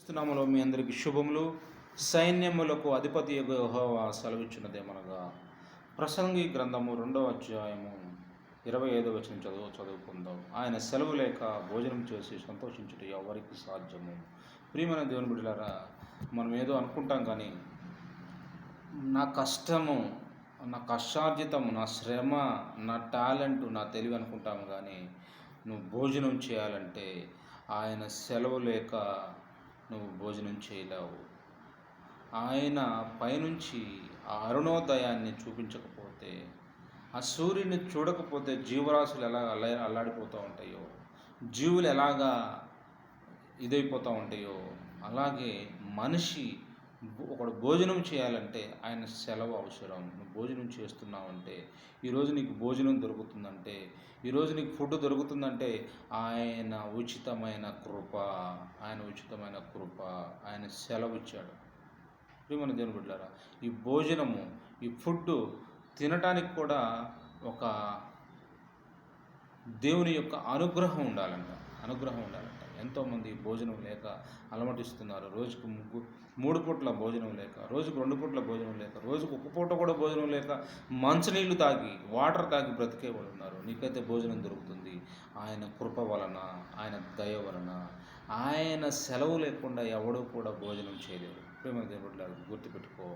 క్రీస్తునామములో మీ అందరికి శుభములు. సైన్యములకు అధిపతి యెహోవా సెలవిచ్చినదేమనగా, ప్రసంగి గ్రంథము 2వ అధ్యాయము 25వ వచనం చదువుకుందాం. ఆయన సెలవు లేక భోజనం చేసి సంతోషించుట ఎవరికి సాధ్యము? ప్రియమైన దేవుని బిడ్డలారా, మనం ఏదో అనుకుంటాం కానీ నా కష్టము, నా కష్టార్జితము, నా శ్రమ, నా టాలెంటు, నా తెలివి అనుకుంటాము. కానీ నువ్వు భోజనం చేయాలంటే ఆయన సెలవు లేక నువ్వు భోజనం చేయలేవు. ఆయన పైనుంచి ఆ అరుణోదయాన్ని చూపించకపోతే, ఆ సూర్యుని చూడకపోతే జీవరాశులు ఎలా అల్లాడిపోతూ ఉంటాయో, జీవులు ఎలాగా ఇదైపోతూ ఉంటాయో, అలాగే మనిషి ఒకడు భోజనం చేయాలంటే ఆయన సెలవు అవసరం. నువ్వు భోజనం చేస్తున్నావంటే, ఈరోజు నీకు భోజనం దొరుకుతుందంటే, ఈరోజు నీకు ఫుడ్ దొరుకుతుందంటే ఆయన ఉచితమైన కృప, ఆయన సెలవు ఇచ్చాడు. ప్రియమైన దేవుని బిడ్డలారా, ఈ భోజనము, ఈ ఫుడ్ తినటానికి కూడా ఒక దేవుని యొక్క అనుగ్రహం ఉండాలంట. ఎంతోమంది భోజనం లేక అలమటిస్తున్నారు. రోజుకు 3 పూట్ల భోజనం లేక, రోజుకు 2 పూట్ల భోజనం లేక, రోజుకు 1 పూట కూడా భోజనం లేక, మంచినీళ్ళు తాగి, వాటర్ తాగి బ్రతికే వాళ్ళు ఉన్నారు. నీకైతే భోజనం దొరుకుతుంది ఆయన కృప వలన, ఆయన దయ వలన. ఆయన సెలవు లేకుండా ఎవడూ కూడా భోజనం చేయలేరు. ప్రేమ దేవుడు గుర్తుపెట్టుకో.